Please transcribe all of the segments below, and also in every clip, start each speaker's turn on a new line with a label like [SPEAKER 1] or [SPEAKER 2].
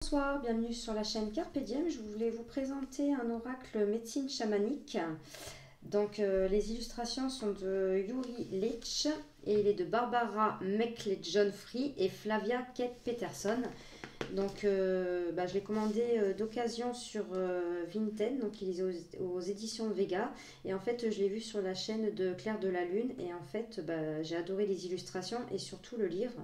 [SPEAKER 1] Bonsoir, bienvenue sur la chaîne Carpe Diem. Je voulais vous présenter un oracle médecine chamanique. Donc les illustrations sont de Yuri Leitch et il est de Barbara McLeod-Free et Flavia Kate Peterson. Donc je l'ai commandé d'occasion sur Vinted, donc il est aux éditions Vega. Et en fait je l'ai vu sur la chaîne de Claire de la Lune et en fait j'ai adoré les illustrations et surtout le livre.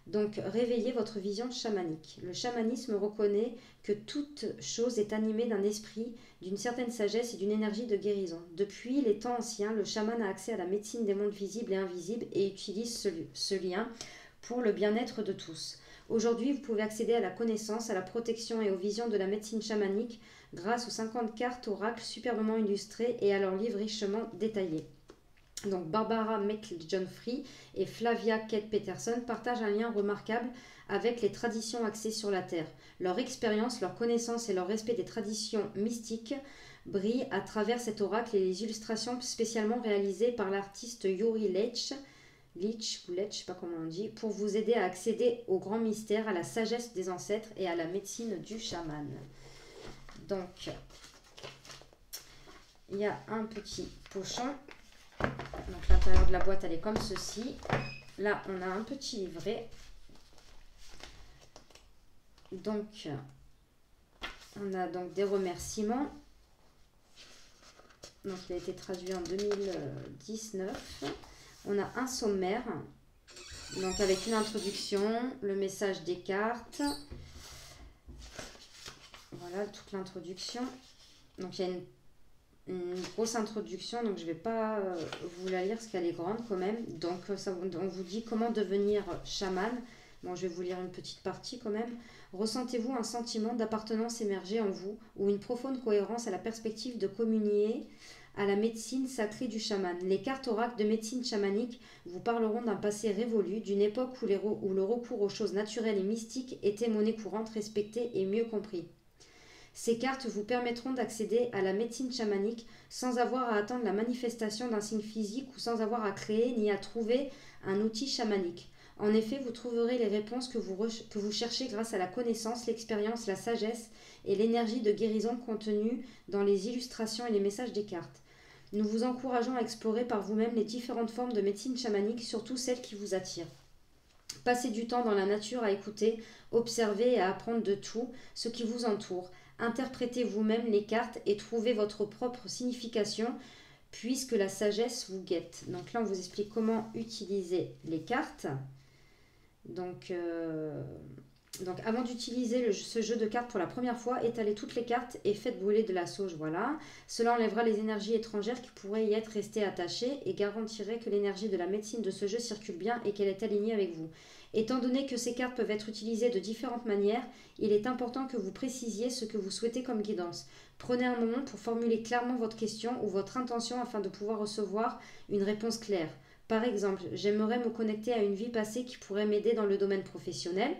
[SPEAKER 1] Donc, réveillez votre vision chamanique. Le chamanisme reconnaît que toute chose est animée d'un esprit, d'une certaine sagesse et d'une énergie de guérison. Depuis les temps anciens, le chaman a accès à la médecine des mondes visibles et invisibles et utilise ce lien pour le bien-être de tous. Aujourd'hui, vous pouvez accéder à la connaissance, à la protection et aux visions de la médecine chamanique grâce aux 50 cartes oracles superbement illustrées et à leurs livres richement détaillés. Donc Barbara McLeod-Free et Flavia Kate Peterson partagent un lien remarquable avec les traditions axées sur la Terre. Leur expérience, leur connaissance et leur respect des traditions mystiques brillent à travers cet oracle et les illustrations spécialement réalisées par l'artiste Yuri Leitch, je ne sais pas comment on dit, pour vous aider à accéder au grand mystère, à la sagesse des ancêtres et à la médecine du chaman. Donc, il y a un petit pochon. Donc l'intérieur de la boîte elle est comme ceci. Là on a un petit livret. Donc on a donc des remerciements. Donc il a été traduit en 2019. On a un sommaire. Donc avec une introduction, le message des cartes. Voilà toute l'introduction. Donc il y a une grosse introduction, donc je ne vais pas vous la lire parce qu'elle est grande quand même. Donc on vous dit comment devenir chaman. Bon, je vais vous lire une petite partie quand même. Ressentez-vous un sentiment d'appartenance émerger en vous ou une profonde cohérence à la perspective de communier à la médecine sacrée du chaman. Les cartes oracles de médecine chamanique vous parleront d'un passé révolu, d'une époque où le recours aux choses naturelles et mystiques était monnaie courante, respectée et mieux compris. Ces cartes vous permettront d'accéder à la médecine chamanique sans avoir à attendre la manifestation d'un signe physique ou sans avoir à créer ni à trouver un outil chamanique. En effet, vous trouverez les réponses que vous cherchez grâce à la connaissance, l'expérience, la sagesse et l'énergie de guérison contenue dans les illustrations et les messages des cartes. Nous vous encourageons à explorer par vous-même les différentes formes de médecine chamanique, surtout celles qui vous attirent. Passez du temps dans la nature à écouter, observer et à apprendre de tout ce qui vous entoure. Interprétez vous-même les cartes et trouvez votre propre signification puisque la sagesse vous guette. Donc là, on vous explique comment utiliser les cartes. Donc avant d'utiliser ce jeu de cartes pour la première fois, étalez toutes les cartes et faites brûler de la sauge. Voilà. Cela enlèvera les énergies étrangères qui pourraient y être restées attachées et garantirait que l'énergie de la médecine de ce jeu circule bien et qu'elle est alignée avec vous. Étant donné que ces cartes peuvent être utilisées de différentes manières, il est important que vous précisiez ce que vous souhaitez comme guidance. Prenez un moment pour formuler clairement votre question ou votre intention afin de pouvoir recevoir une réponse claire. Par exemple, j'aimerais me connecter à une vie passée qui pourrait m'aider dans le domaine professionnel.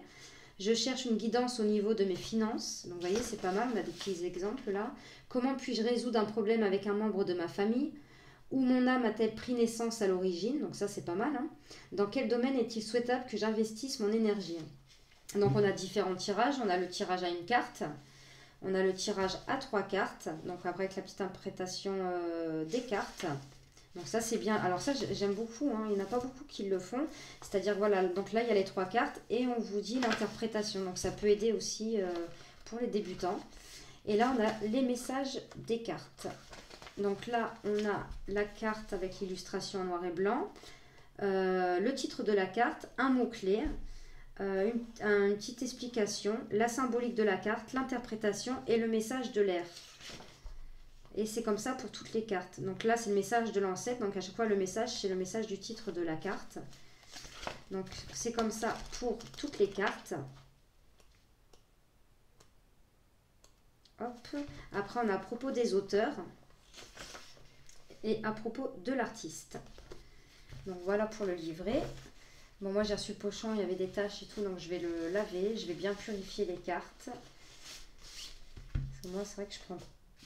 [SPEAKER 1] Je cherche une guidance au niveau de mes finances. Donc vous voyez, c'est pas mal, on a des petits exemples là. Comment puis-je résoudre un problème avec un membre de ma famille ? Où mon âme a-t-elle pris naissance à l'origine? Donc ça, c'est pas mal. Hein. Dans quel domaine est-il souhaitable que j'investisse mon énergie? Donc on a différents tirages. On a le tirage à une carte. On a le tirage à 3 cartes. Donc après avec la petite interprétation des cartes. Donc ça, c'est bien. Alors ça, j'aime beaucoup. Hein. Il n'y en a pas beaucoup qui le font. C'est-à-dire, voilà, donc là, il y a les 3 cartes et on vous dit l'interprétation. Donc ça peut aider aussi pour les débutants. Et là, on a les messages des cartes. Donc là, on a la carte avec l'illustration en noir et blanc, le titre de la carte, un mot-clé, une petite explication, la symbolique de la carte, l'interprétation et le message de l'air. Et c'est comme ça pour toutes les cartes. Donc là, c'est le message de l'ancêtre. Donc à chaque fois, le message, c'est le message du titre de la carte. Donc c'est comme ça pour toutes les cartes. Hop. Après, on a à propos des auteurs. Et à propos de l'artiste. Donc voilà pour le livret. Bon, moi j'ai reçu le pochon, il y avait des taches et tout, donc je vais le laver. Je vais bien purifier les cartes. Parce que moi c'est vrai que je prends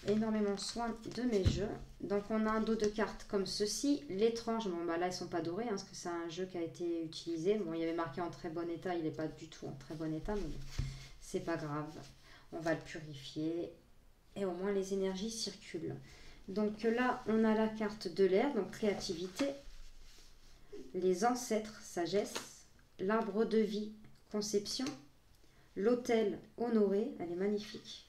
[SPEAKER 1] énormément soin de mes jeux. Donc on a un dos de cartes comme ceci. L'étrange, bon bah là ils sont pas dorés, hein, parce que c'est un jeu qui a été utilisé. Bon, il y avait marqué en très bon état, il n'est pas du tout en très bon état, mais bon, c'est pas grave. On va le purifier et au moins les énergies circulent. Donc là, on a la carte de l'air, donc créativité, les ancêtres, sagesse, l'arbre de vie, conception, l'autel, honoré, elle est magnifique,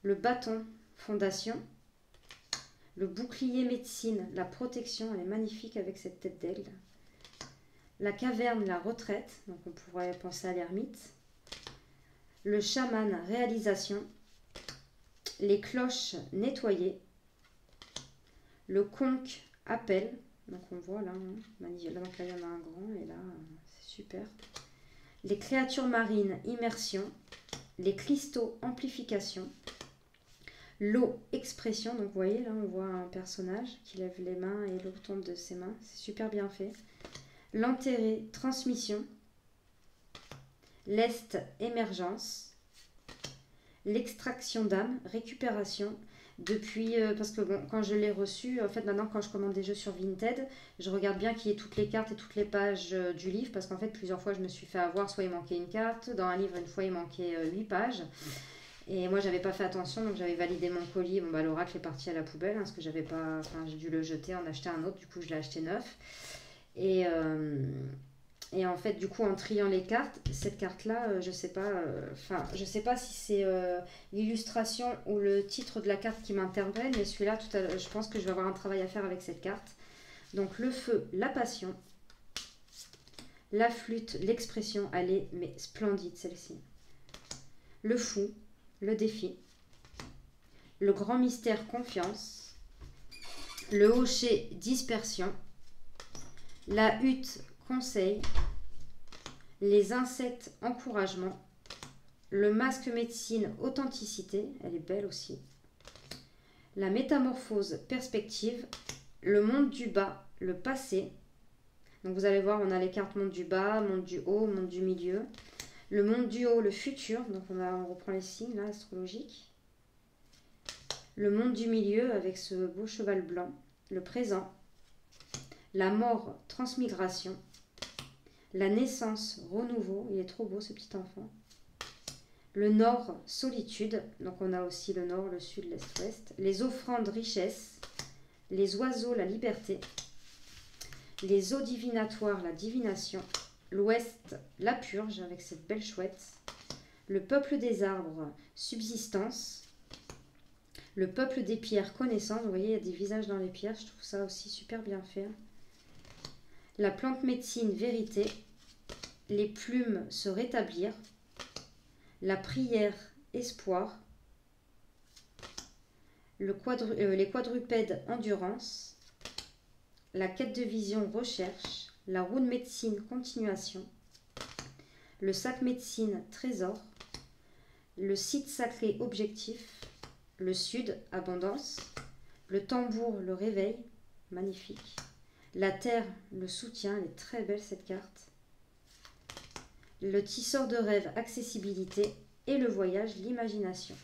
[SPEAKER 1] le bâton, fondation, le bouclier, médecine, la protection, elle est magnifique avec cette tête d'aigle, la caverne, la retraite, donc on pourrait penser à l'ermite, le chaman, réalisation, les cloches, nettoyer, le conque, appel, donc on voit là, donc là il y en a un grand et là c'est super. Les créatures marines, immersion, les cristaux, amplification, l'eau, expression, donc vous voyez là on voit un personnage qui lève les mains et l'eau tombe de ses mains, c'est super bien fait. L'enterré, transmission, l'est, émergence, l'extraction d'âme, récupération. Depuis, parce que bon, quand je l'ai reçu, en fait maintenant quand je commande des jeux sur Vinted, je regarde bien qu'il y ait toutes les cartes et toutes les pages du livre, parce qu'en fait plusieurs fois je me suis fait avoir, soit il manquait une carte, dans un livre une fois il manquait 8 pages, et moi j'avais pas fait attention, donc j'avais validé mon colis, bon bah l'oracle est parti à la poubelle, hein, parce que j'avais pas, enfin j'ai dû le jeter, en acheter un autre, du coup je l'ai acheté neuf, et en fait, du coup, en triant les cartes, cette carte-là, je sais pas, je sais pas si c'est l'illustration ou le titre de la carte qui m'interpelle, mais celui-là, je pense que je vais avoir un travail à faire avec cette carte. Donc, le feu, la passion, la flûte, l'expression, elle est mais splendide celle-ci. Le fou, le défi, le grand mystère, confiance, le hocher, dispersion, la hutte, conseil, les insectes, encouragement, le masque médecine, authenticité, elle est belle aussi, la métamorphose, perspective, le monde du bas, le passé, donc vous allez voir on a les cartes monde du bas, monde du haut, monde du milieu, le monde du haut, le futur, donc on reprend les signes là, astrologiques, le monde du milieu avec ce beau cheval blanc, le présent, la mort, transmigration, la naissance, renouveau, il est trop beau ce petit enfant. Le nord, solitude, donc on a aussi le nord, le sud, l'est, ouest. Les offrandes, richesse. Les oiseaux, la liberté. Les eaux divinatoires, la divination. L'ouest, la purge avec cette belle chouette. Le peuple des arbres, subsistance. Le peuple des pierres, connaissance. Vous voyez, il y a des visages dans les pierres, je trouve ça aussi super bien fait. La plante médecine, vérité. Les plumes, se rétablir. La prière, espoir. Les quadrupèdes, endurance. La quête de vision, recherche. La roue de médecine, continuation. Le sac médecine, trésor. Le site sacré, objectif. Le sud, abondance. Le tambour, le réveil, magnifique. La terre, le soutien, elle est très belle cette carte. Le tisseur de rêve, accessibilité. Et le voyage, l'imagination.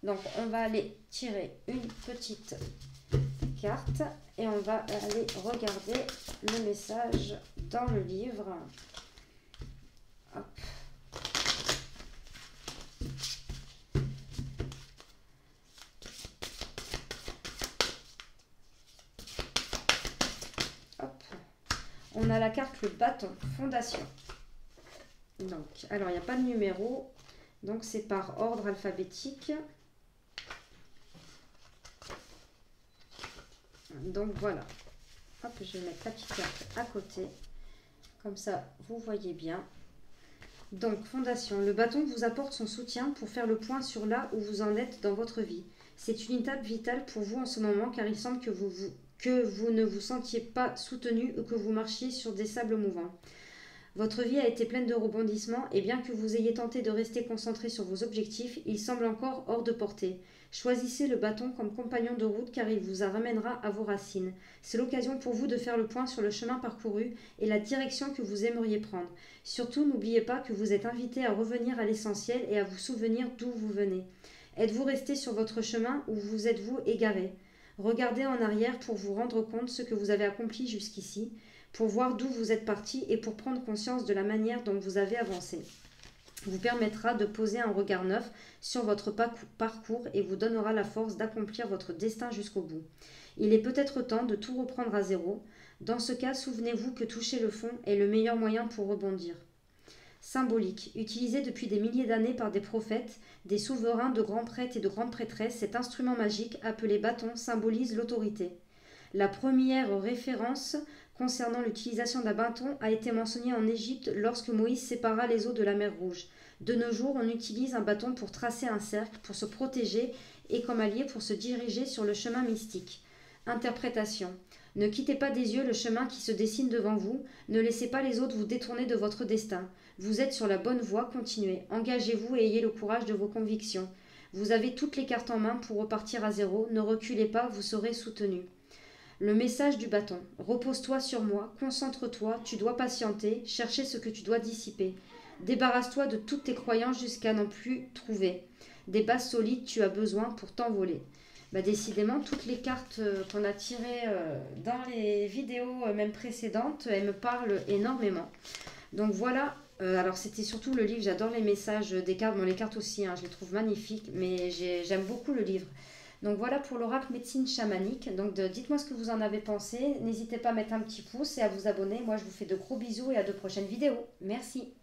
[SPEAKER 1] Donc on va aller tirer une petite carte et on va aller regarder le message dans le livre. Hop. Hop. On a la carte le bâton, fondation. Donc, alors il n'y a pas de numéro, donc c'est par ordre alphabétique. Donc voilà. Hop, je vais mettre la petite carte à côté. Comme ça, vous voyez bien. Donc, fondation. Le bâton vous apporte son soutien pour faire le point sur là où vous en êtes dans votre vie. C'est une étape vitale pour vous en ce moment car il semble que vous ne vous sentiez pas soutenu ou que vous marchiez sur des sables mouvants. Votre vie a été pleine de rebondissements et bien que vous ayez tenté de rester concentré sur vos objectifs, il semble encore hors de portée. Choisissez le bâton comme compagnon de route car il vous ramènera à vos racines. C'est l'occasion pour vous de faire le point sur le chemin parcouru et la direction que vous aimeriez prendre. Surtout, n'oubliez pas que vous êtes invité à revenir à l'essentiel et à vous souvenir d'où vous venez. Êtes-vous resté sur votre chemin ou vous êtes-vous égaré? Regardez en arrière pour vous rendre compte de ce que vous avez accompli jusqu'ici, pour voir d'où vous êtes parti et pour prendre conscience de la manière dont vous avez avancé. vous permettra de poser un regard neuf sur votre parcours et vous donnera la force d'accomplir votre destin jusqu'au bout. Il est peut-être temps de tout reprendre à zéro. Dans ce cas, souvenez-vous que toucher le fond est le meilleur moyen pour rebondir. Symbolique. Utilisé depuis des milliers d'années par des prophètes, des souverains, de grands prêtres et de grandes prêtresses, cet instrument magique appelé bâton symbolise l'autorité. La première référence concernant l'utilisation d'un bâton a été mentionnée en Égypte lorsque Moïse sépara les eaux de la mer Rouge. De nos jours, on utilise un bâton pour tracer un cercle, pour se protéger et comme allié pour se diriger sur le chemin mystique. Interprétation. Ne quittez pas des yeux le chemin qui se dessine devant vous, ne laissez pas les autres vous détourner de votre destin. Vous êtes sur la bonne voie, continuez. Engagez-vous et ayez le courage de vos convictions. Vous avez toutes les cartes en main pour repartir à zéro, ne reculez pas, vous serez soutenu. Le message du bâton. Repose-toi sur moi, concentre-toi, tu dois patienter, chercher ce que tu dois dissiper. Débarrasse-toi de toutes tes croyances jusqu'à n'en plus trouver. Des bases solides, tu as besoin pour t'envoler. Décidément, toutes les cartes qu'on a tirées dans les vidéos même précédentes, elles me parlent énormément. Donc voilà, alors c'était surtout le livre, j'adore les messages des cartes, bon les cartes aussi, hein, je les trouve magnifiques, mais j'aime beaucoup le livre. Donc voilà pour l'oracle médecine chamanique. Donc dites-moi ce que vous en avez pensé. N'hésitez pas à mettre un petit pouce et à vous abonner. Moi je vous fais de gros bisous et à de prochaines vidéos. Merci.